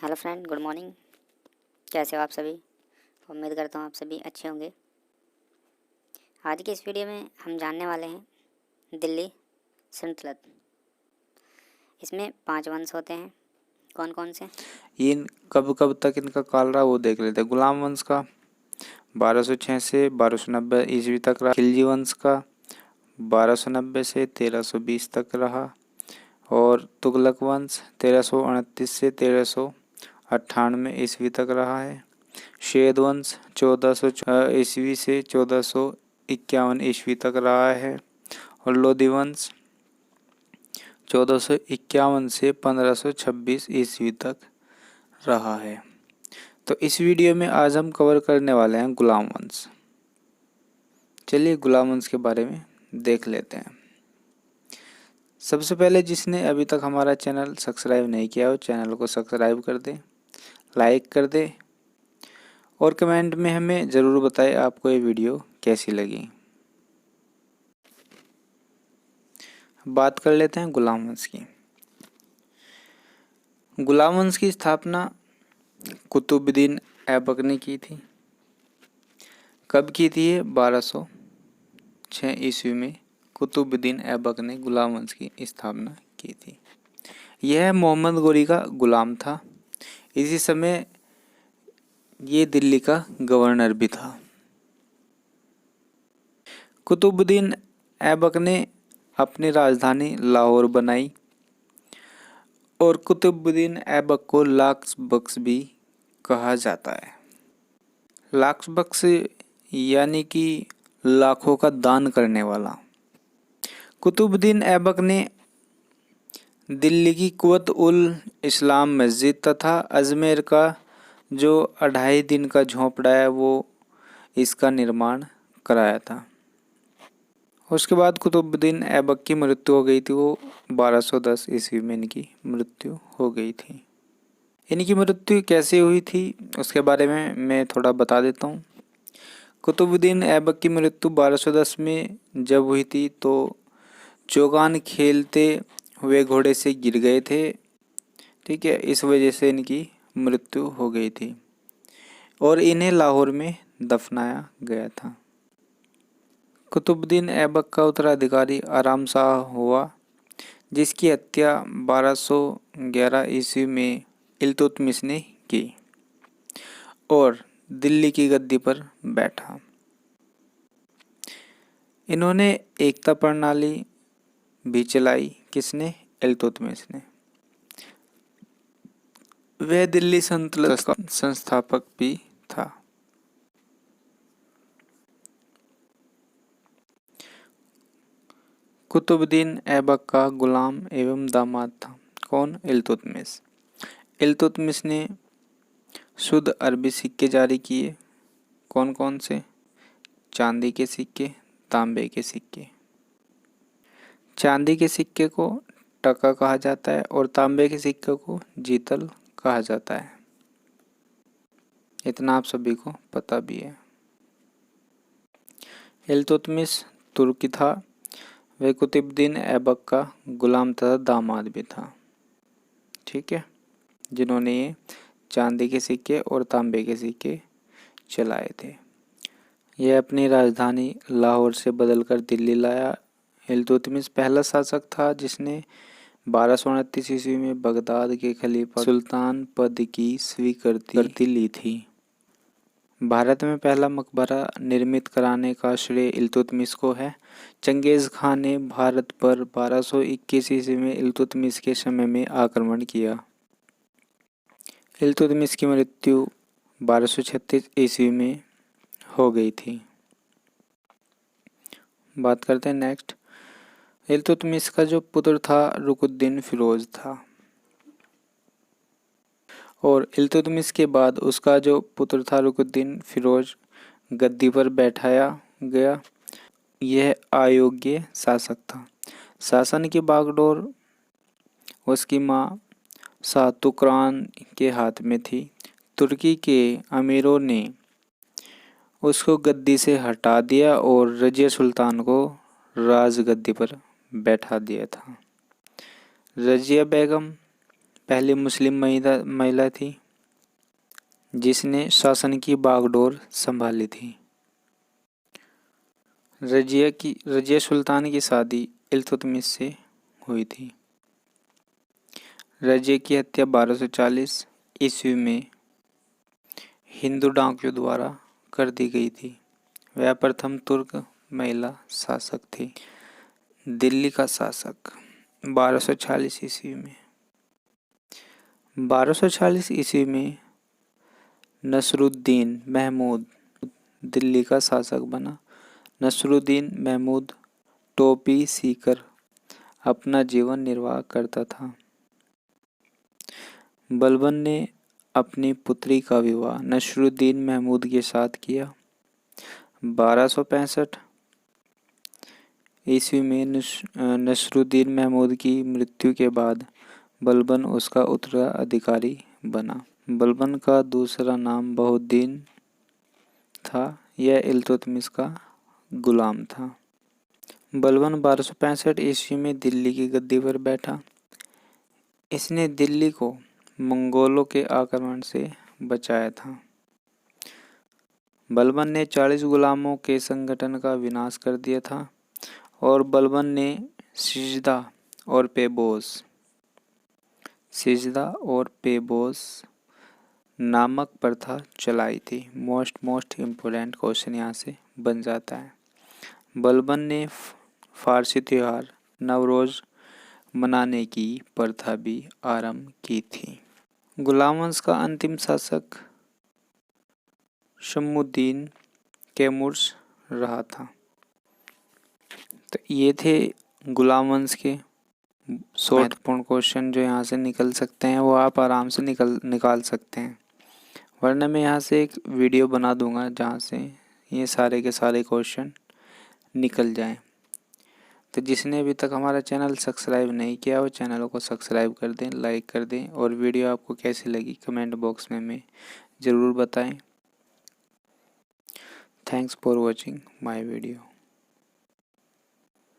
Hello friend, good morning. कैसे हो आप सभी? उम्मीद करता हूँ आप सभी अच्छे होंगे। आज की इस वीडियो में हम जानने वाले हैं दिल्ली सल्तनत। इसमें 5 वंश होते हैं। कौन कौन से? इन कब कब तक इनका काल रहा वो देख लेते हैं। गुलाम वंश का 1206 से 1290 ईस्वी तक रहा। खिलजी वंश का 1290 से 1320 तक रहा। और तुगलक वंश 1329 से 1398 ईस्वी तक रहा है। शेद वंश 1400 ईस्वी से 1451 ईस्वी तक रहा है। और लोधी वंश 1451 से 1526 ईस्वी तक रहा है। तो इस वीडियो में आज हम कवर करने वाले हैं गुलाम वंश। चलिए गुलाम वंश के बारे में देख लेते हैं। सबसे पहले जिसने अभी तक हमारा चैनल सब्सक्राइब नहीं किया हो, चैनल को सब्सक्राइब कर दे, लाइक कर दे और कमेंट में हमें ज़रूर बताएं आपको ये वीडियो कैसी लगी। बात कर लेते हैं गुलाम वंश की। गुलाम वंश की स्थापना कुतुबुद्दीन ऐबक ने की थी। कब की थी? 1206 ईस्वी में कुतुबुद्दीन ऐबक ने गुलाम वंश की स्थापना की थी। यह मोहम्मद गोरी का गुलाम था। इसी समय ये दिल्ली का गवर्नर भी था। कुतुबुद्दीन ऐबक ने अपनी राजधानी लाहौर बनाई और कुतुबुद्दीन ऐबक को लाख बख्श भी कहा जाता है। लाख बख्श यानी कि लाखों का दान करने वाला। कुतुबुद्दीन ऐबक ने दिल्ली की कुवत उल इस्लाम मस्जिद तथा अजमेर का जो 2.5 दिन का झोंपड़ा है वो इसका निर्माण कराया था। उसके बाद कुतुबुद्दीन ऐबक की मृत्यु हो गई थी। वो 1210 ईस्वी में इनकी मृत्यु हो गई थी। इनकी मृत्यु कैसे हुई थी उसके बारे में मैं थोड़ा बता देता हूँ। कुतुबुद्दीन ऐबक की मृत्यु 1210 में जब हुई थी तो चौगान खेलते हुए घोड़े से गिर गए थे। ठीक है, इस वजह से इनकी मृत्यु हो गई थी और इन्हें लाहौर में दफनाया गया था। कुतुबुद्दीन ऐबक का उत्तराधिकारी आराम शाह हुआ, जिसकी हत्या 1211 ईस्वी में इल्तुतमिश ने की और दिल्ली की गद्दी पर बैठा। इन्होंने एकता प्रणाली भी चलाई। किसने? इल्तुतमिश ने। वह दिल्ली सल्तनत का संस्थापक भी था। कुतुबुद्दीन ऐबक का गुलाम एवं दामाद था। कौन? इल्तुतमिश। इल्तुतमिश ने शुद्ध अरबी सिक्के जारी किए। कौन कौन से? चांदी के सिक्के, तांबे के सिक्के। चांदी के सिक्के को टका कहा जाता है और तांबे के सिक्के को जीतल कहा जाता है। इतना आप सभी को पता भी है। इल्तुतमिश तुर्की था। वह कुतुबुद्दीन ऐबक का गुलाम तथा दामाद भी था। ठीक है, जिन्होंने ये चांदी के सिक्के और तांबे के सिक्के चलाए थे। यह अपनी राजधानी लाहौर से बदलकर दिल्ली लाया। इल्तुतमिश पहला शासक था जिसने 1229 ईस्वी में बगदाद के खलीफा सुल्तान पद की स्वीकृति ली थी। भारत में पहला मकबरा निर्मित कराने का श्रेय इल्तुतमिश को है। चंगेज़ खान ने भारत पर 1221 ईस्वी में इल्तुतमिश के समय में आक्रमण किया। इल्तुतमिश की मृत्यु 1236 ईस्वी में हो गई थी। बात करते हैं नेक्स्ट। इल्तुतमिश का जो पुत्र था रुकुनुद्दीन फिरोज था और इल्तुतमिश के बाद उसका जो पुत्र था रुकुनुद्दीन फिरोज गद्दी पर बैठाया गया। यह अयोग्य शासक था। शासन की बागडोर उसकी मां शाह तुकरान के हाथ में थी। तुर्की के अमीरों ने उसको गद्दी से हटा दिया और रजिया सुल्तान को राजगद्दी पर बैठा दिया था। रजिया बेगम पहली मुस्लिम महिला थी जिसने शासन की बागडोर संभाली थी। रजिया सुल्तान की शादी इल्तुतमिश से हुई थी। रजिया की हत्या 1240 ईस्वी में हिंदू डाकुओं द्वारा कर दी गई थी। वह प्रथम तुर्क महिला शासक थी। दिल्ली का शासक 1240 ईस्वी में 1240 ईस्वी में नसरुद्दीन महमूद दिल्ली का शासक बना। नसरुद्दीन महमूद टोपी सीकर अपना जीवन निर्वाह करता था। बलबन ने अपनी पुत्री का विवाह नसरुद्दीन महमूद के साथ किया। 1265 ईस्वी में नसरुद्दीन महमूद की मृत्यु के बाद बलबन उसका उत्तराधिकारी बना। बलबन का दूसरा नाम बहाउद्दीन था। यह इल्तुतमिश का गुलाम था। बलबन 1265 ईस्वी में दिल्ली की गद्दी पर बैठा। इसने दिल्ली को मंगोलों के आक्रमण से बचाया था। बलबन ने 40 गुलामों के संगठन का विनाश कर दिया था और बलबन ने सिजदा और पेबोस नामक प्रथा चलाई थी। मोस्ट इम्पोर्टेंट क्वेश्चन यहाँ से बन जाता है। बलबन ने फारसी त्योहार नवरोज मनाने की प्रथा भी आरंभ की थी। गुलाम वंश का अंतिम शासक शमुद्दीन कैमुर्स रहा था। तो ये थे गुलाम वंश के महत्वपूर्ण क्वेश्चन जो यहाँ से निकल सकते हैं, वो आप आराम से निकाल सकते हैं। वरना मैं यहाँ से एक वीडियो बना दूंगा जहाँ से ये सारे के सारे क्वेश्चन निकल जाएं। तो जिसने अभी तक हमारा चैनल सब्सक्राइब नहीं किया वो चैनल को सब्सक्राइब कर दें, लाइक कर दें और वीडियो आपको कैसी लगी कमेंट बॉक्स में हमें ज़रूर बताएं। Thanks for watching my video.